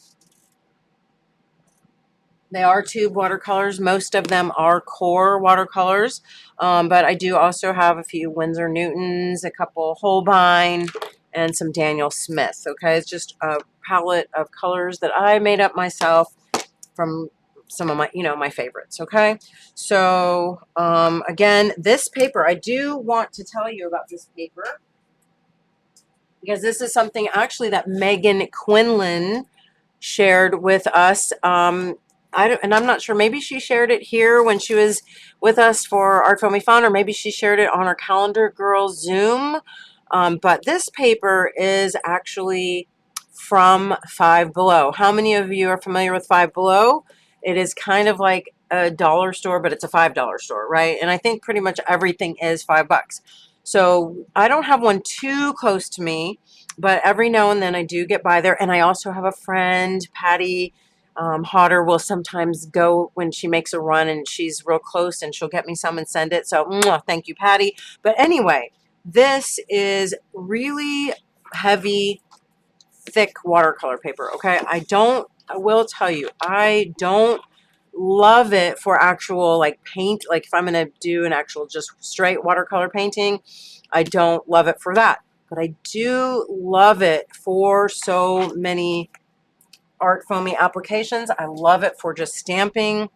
they are tube watercolors. Most of them are core watercolors, but I do also have a few Winsor Newtons, a couple Holbein, and some Daniel Smith. Okay, it's just a palette of colors that I made up myself from some of my, my favorites. Okay, so again, this paper, I do want to tell you about this paper because this is something actually that Megan Quinlan shared with us. And I'm not sure, maybe she shared it here when she was with us for ArtFoamies Fun, or maybe she shared it on our Calendar Girls Zoom. But this paper is actually from Five Below. How many of you are familiar with Five Below? It is kind of like a dollar store, but it's a $5 store, right? And I think pretty much everything is $5. So I don't have one too close to me, but every now and then I do get by there. And I also have a friend, Patty Hodder, will sometimes go when she makes a run and she's real close, and she'll get me some and send it. So thank you, Patty. But anyway, this is really heavy, thick watercolor paper. Okay, I will tell you, I don't love it for actual like paint. Like if I'm going to do an actual just straight watercolor painting, I don't love it for that. But I do love it for so many ArtFoamies applications. I love it for just stamping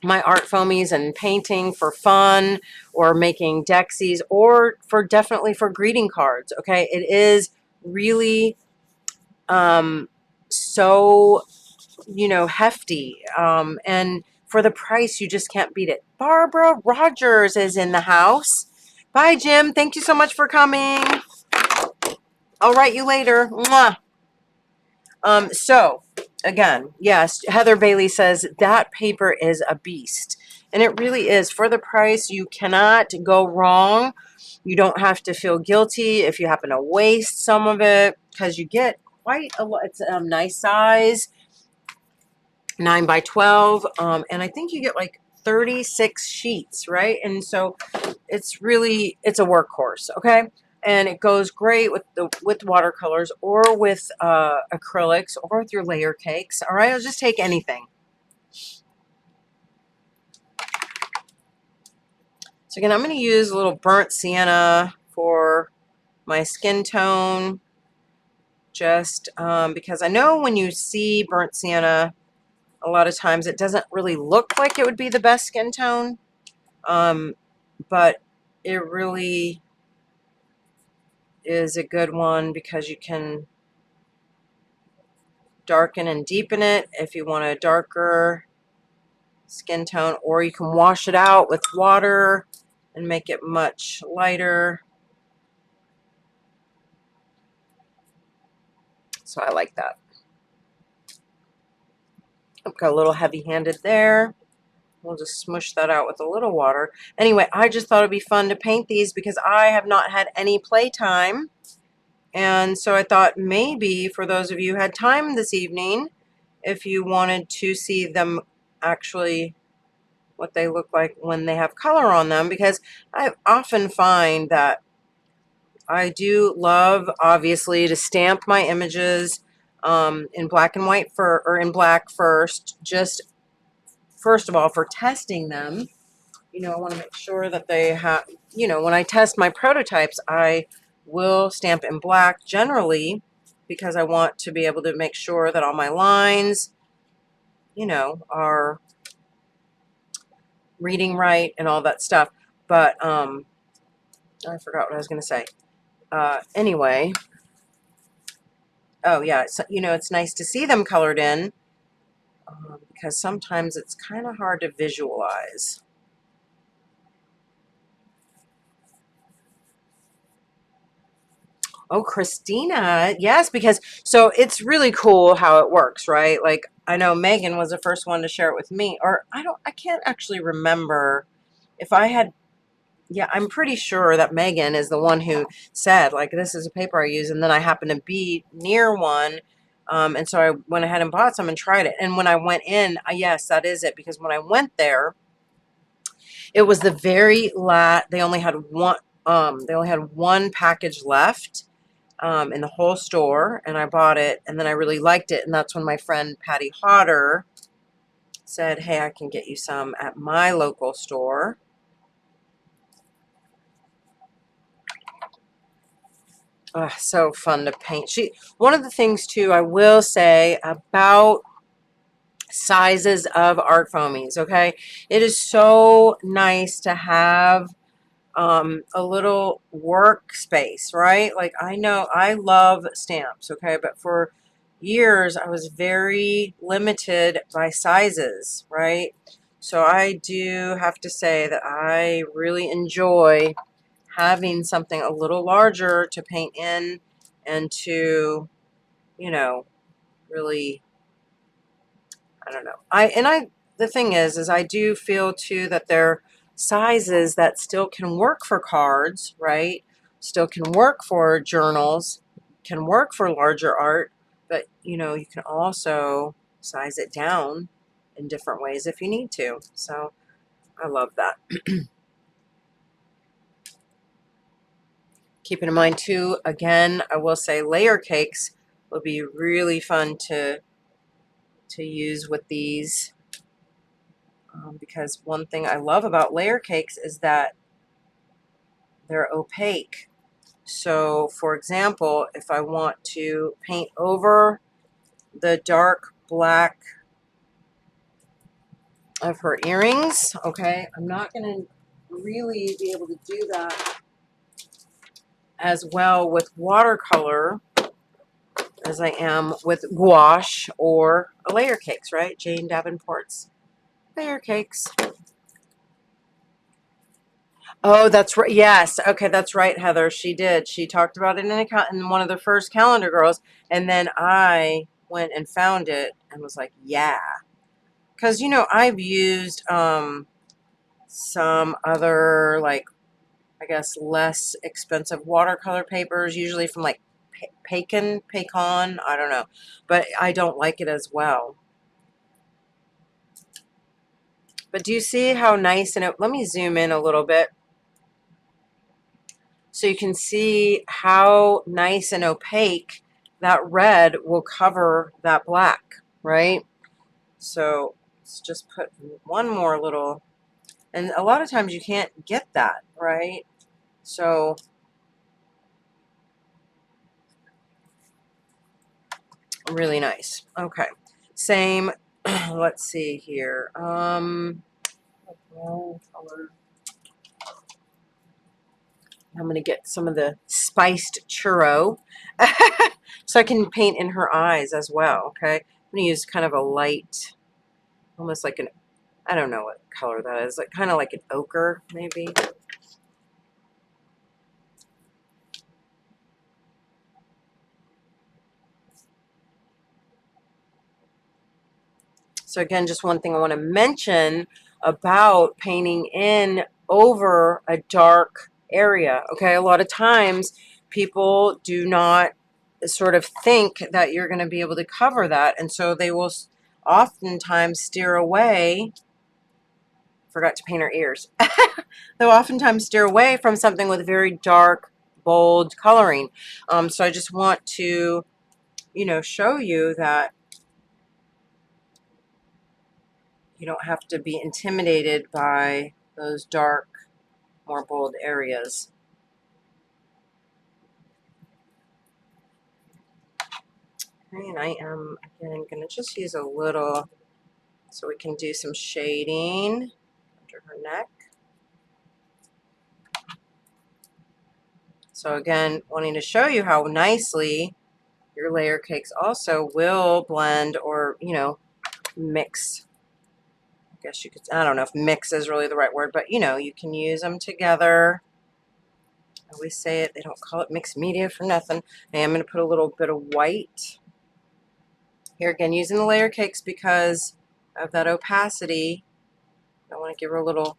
my ArtFoamies and painting for fun, or making dexies, or definitely for greeting cards. Okay, it is really so hefty, and for the price you just can't beat it. Barbara Rogers is in the house. Bye, Jim. Thank you so much for coming. I'll write you later. Mwah. So again, yes, Heather Bailey says that paper is a beast, and it really is. For the price, you cannot go wrong. You don't have to feel guilty if you happen to waste some of it, because you get quite a lot. It's a nice size. 9 by 12, and I think you get like 36 sheets, right? And so it's a workhorse, okay? And it goes great with watercolors or with acrylics or with your layer cakes. All right, I'll just take anything. So again, I'm going to use a little burnt sienna for my skin tone, just because I know when you see burnt sienna, a lot of times it doesn't really look like it would be the best skin tone, but it really is a good one because you can darken and deepen it if you want a darker skin tone, or you can wash it out with water and make it much lighter. So I like that. I've got a little heavy-handed there. We'll just smush that out with a little water. Anyway, I just thought it'd be fun to paint these because I have not had any playtime. And so I thought maybe for those of you who had time this evening, if you wanted to see them actually what they look like when they have color on them, because I often find that I do love, obviously, to stamp my images in black and white or in black first, just first of all for testing them. You know, I want to make sure that they have, you know, when I test my prototypes, I will stamp in black generally because I want to be able to make sure that all my lines, you know, are reading right and all that stuff. But I forgot what I was going to say. Anyway, oh yeah, so, you know, it's nice to see them colored in because sometimes it's kind of hard to visualize. Oh, Christina, yes, because so it's really cool how it works, right? Like I know Megan was the first one to share it with me, or I can't actually remember if I had. Yeah, I'm pretty sure that Megan is the one who said, like, this is a paper I use, and then I happened to be near one, and so I went ahead and bought some and tried it. And when I went in, yes, that is it, because when I went there, it was the very last. They only had one package left in the whole store, and I bought it, and then I really liked it, and that's when my friend Patty Hodder said, hey, I can get you some at my local store. Oh, so fun to paint. One of the things too I will say about sizes of ArtFoamies, okay, it is so nice to have a little workspace, right? Like I know I love stamps, okay, but for years I was very limited by sizes, right? So I do have to say that I really enjoy having something a little larger to paint in and to, you know, really, I don't know. The thing is I do feel too that they're sizes that still can work for cards, right? Still can work for journals, can work for larger art, but you know, you can also size it down in different ways if you need to. So I love that. Keeping in mind too, again, I will say layer cakes will be really fun to use with these because one thing I love about layer cakes is that they're opaque. So for example, if I want to paint over the dark black of her earrings, okay, I'm not going to really be able to do that as well with watercolor as I am with gouache or layer cakes, right? Jane Davenport's layer cakes. Oh, that's right. Yes. Okay, that's right, Heather. She did. She talked about it in one of the first Calendar Girls, and then I went and found it and was like, yeah. Because, you know, I've used some other, like, I guess, less expensive watercolor papers, usually from, like, Pacon, I don't know. But I don't like it as well. But do you see how nice, and let me zoom in a little bit so you can see how nice and opaque that red will cover that black, right? So let's just put one more little, and a lot of times you can't get that, right? So really nice. Okay, same. Let's see here. Color. I'm going to get some of the spiced churro so I can paint in her eyes as well, okay? I'm going to use kind of a light, almost like an, I don't know what color that is, like kind of like an ochre maybe. So again, just one thing I want to mention about painting in over a dark area, okay? A lot of times people do not sort of think that you're going to be able to cover that, and so they will oftentimes steer away. Forgot to paint her ears. They'll oftentimes steer away from something with very dark, bold coloring. So I just want to, you know, show you that you don't have to be intimidated by those dark, more bold areas. Okay, and I am, again, going to just use a little so we can do some shading under her neck. So again, wanting to show you how nicely your layer cakes also will blend or, you know, mix. I guess you could, I don't know if mix is really the right word, but you know, you can use them together. I always say it, they don't call it mixed media for nothing. I am going to put a little bit of white here, again, using the layer cakes because of that opacity. I want to give her a little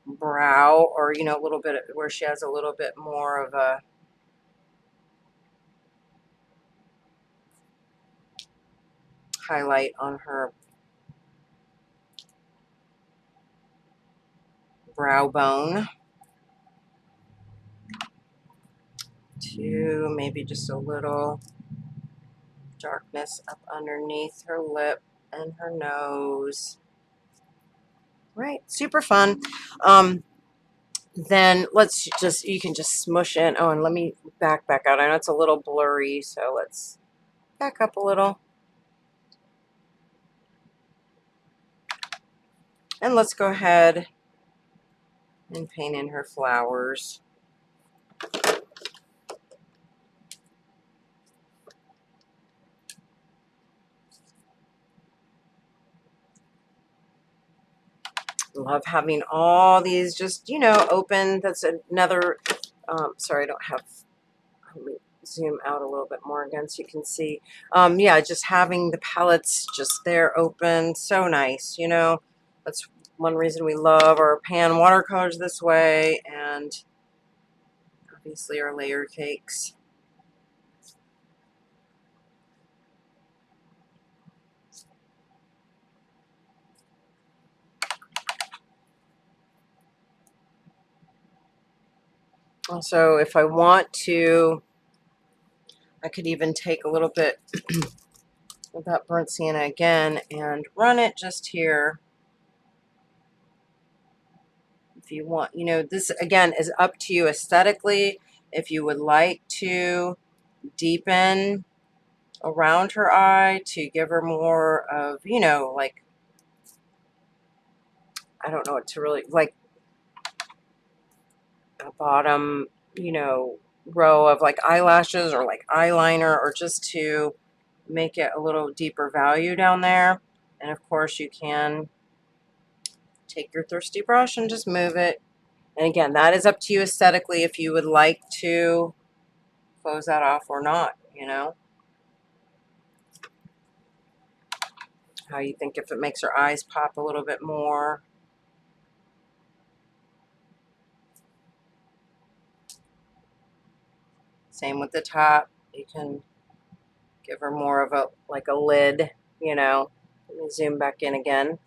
brow, or, you know, a little bit where she has a little bit more of a highlight on her brow bone. To maybe just a little darkness up underneath her lip and her nose. Right, super fun. Then let's just, you can just smush in. Oh, and let me back out. I know it's a little blurry, so let's back up a little. And let's go ahead and paint in her flowers. Love having all these just, you know, open. That's another, sorry, I don't have, let me zoom out a little bit more again so you can see. Yeah, just having the palettes just there open, so nice, you know. That's one reason we love our pan watercolors this way, and obviously our layer cakes. Also, if I want to, I could even take a little bit of that burnt sienna again and run it just here. If you want, you know, this again is up to you aesthetically. If you would like to deepen around her eye to give her more of, you know, like, I don't know what to really, like a bottom, you know, row of like eyelashes or like eyeliner, or just to make it a little deeper value down there. And of course you can take your thirsty brush and just move it. And again, that is up to you aesthetically if you would like to close that off or not, you know. How you think, if it makes her eyes pop a little bit more. Same with the top. You can give her more of a, like a lid, you know. Let me zoom back in again.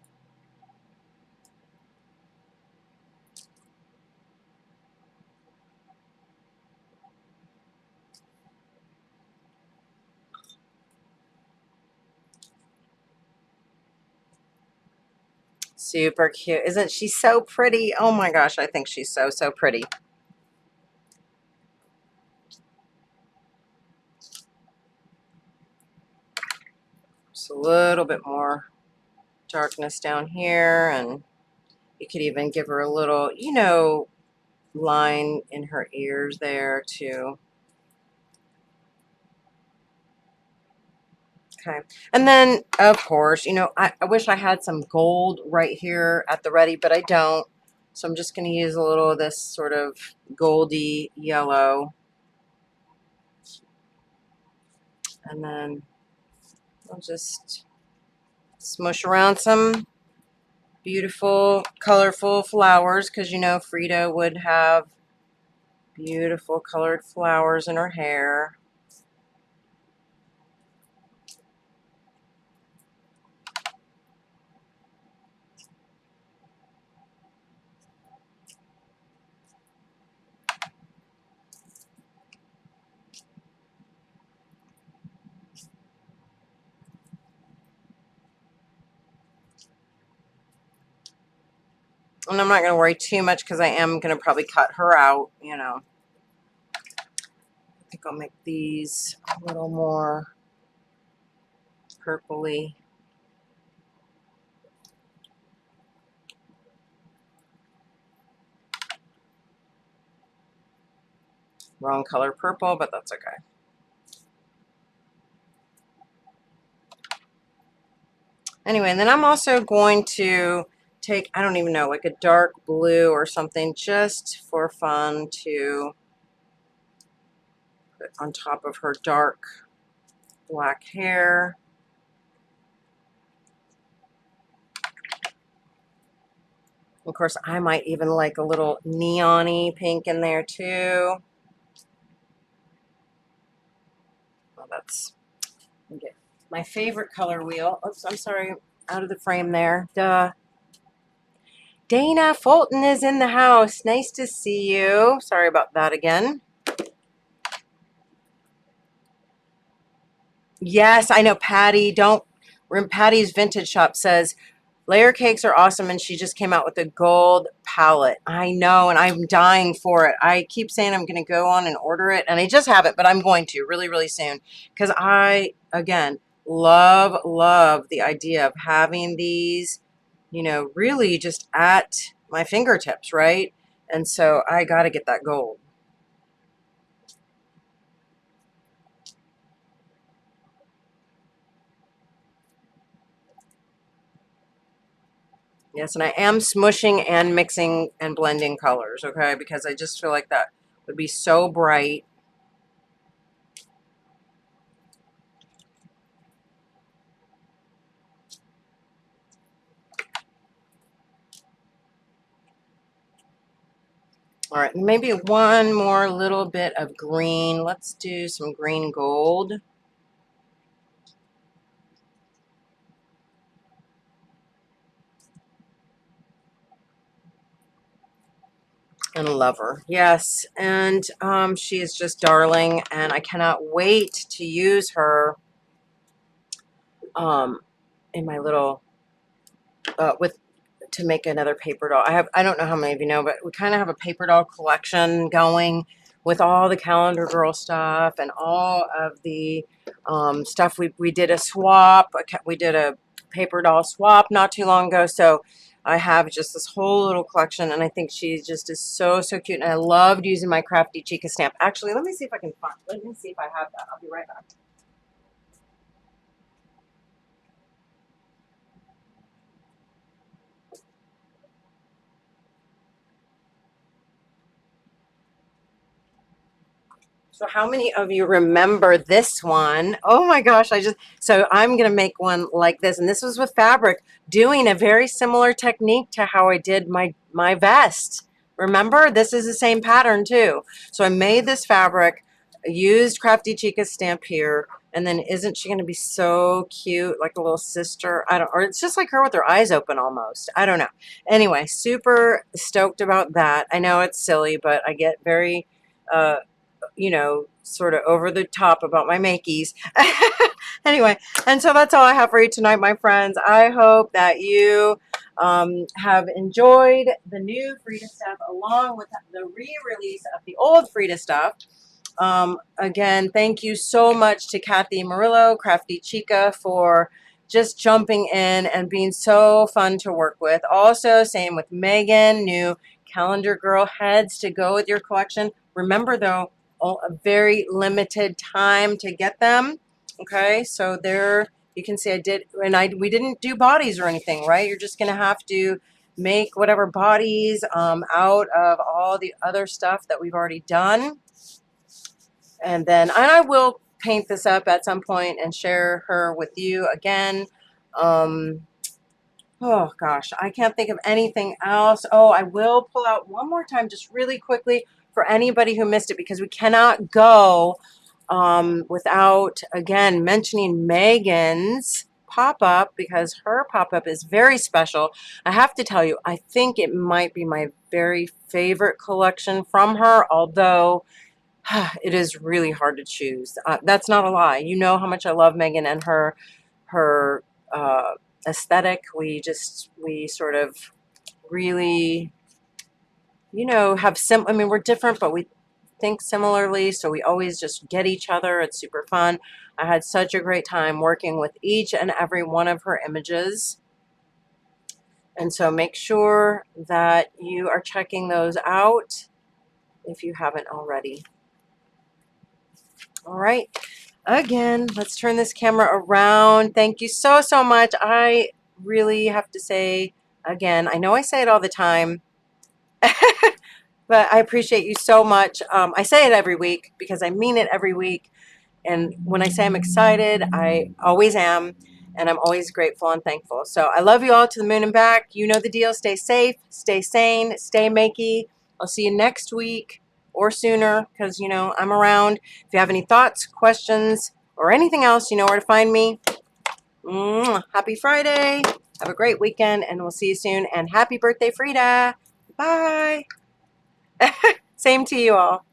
Super cute. Isn't she so pretty? Oh my gosh, I think she's so, so pretty. Just a little bit more darkness down here, and you could even give her a little, you know, line in her ears there too. Okay. And then, of course, you know, I wish I had some gold right here at the ready, but I don't. So I'm just going to use a little of this sort of goldy yellow. And then I'll just smush around some beautiful, colorful flowers, because, you know, Frida would have beautiful colored flowers in her hair. And I'm not going to worry too much because I am going to probably cut her out, you know. I think I'll make these a little more purpley. Wrong color purple, but that's okay. Anyway, and then I'm also going to take, I don't even know, like a dark blue or something just for fun to put on top of her dark black hair. Of course, I might even like a little neon-y pink in there too. Well, that's okay. My favorite color wheel. Oops, I'm sorry, out of the frame there. Duh. Dana Fulton is in the house. Nice to see you. Sorry about that again. Yes, I know Patty. Patty's Vintage Shop says layer cakes are awesome, and she just came out with a gold palette. I know, and I'm dying for it. I keep saying I'm going to go on and order it, and I just haven't, but I'm going to really, really soon because I, again, love the idea of having these, you know, really just at my fingertips, right? And so I got to get that gold. Yes, and I am smushing and mixing and blending colors, okay? Because I just feel like that would be so bright. All right, maybe one more little bit of green. Let's do some green gold. And love her. Yes, and she is just darling, and I cannot wait to use her in my little with to make another paper doll. I don't know how many of you know, but we kind of have a paper doll collection going with all the Calendar Girl stuff and all of the stuff. We did a swap. We did a paper doll swap not too long ago, so I have just this whole little collection, and I think she just is so, so cute, and I loved using my Crafty Chica stamp. Actually, let me see if I can find, let me see if I have that. I'll be right back. So how many of you remember this one? Oh my gosh, so I'm going to make one like this. And this was with fabric, doing a very similar technique to how I did my vest. Remember, this is the same pattern too. So I made this fabric, used Crafty Chica's stamp here, and then isn't she going to be so cute, like a little sister? Or it's just like her with her eyes open almost. I don't know. Anyway, super stoked about that. I know it's silly, but I get very you know, sort of over the top about my makeys. Anyway, and so that's all I have for you tonight, my friends. I hope that you have enjoyed the new Frida stuff along with the re-release of the old Frida stuff. Again, thank you so much to Kathy Murillo, Crafty Chica, for just jumping in and being so fun to work with. Also, same with Megan, new calendar girl heads to go with your collection. Remember, though, a very limited time to get them. Okay, so there you can see I did, and we didn't do bodies or anything, right? You're just gonna have to make whatever bodies out of all the other stuff that we've already done. And I will paint this up at some point and share her with you again. Oh gosh, I can't think of anything else. Oh, I will pull out one more time just really quickly for anybody who missed it, because we cannot go without, again, mentioning Megan's pop-up, because her pop-up is very special. I have to tell you, I think it might be my very favorite collection from her, although it is really hard to choose. That's not a lie. You know how much I love Megan and her aesthetic. We sort of really, you know, have I mean, we're different, but we think similarly, so we always just get each other. It's super fun. I had such a great time working with each and every one of her images. And so make sure that you are checking those out if you haven't already. All right. Again, let's turn this camera around. Thank you so, so much. I really have to say, again, I know I say it all the time, but I appreciate you so much. I say it every week because I mean it every week. And when I say I'm excited, I always am. And I'm always grateful and thankful. So I love you all to the moon and back. You know the deal. Stay safe, stay sane, stay makey. I'll see you next week or sooner, because, you know, I'm around. If you have any thoughts, questions, or anything else, you know where to find me. Happy Friday. Have a great weekend, and we'll see you soon. And happy birthday, Frida. Bye. Same to you all.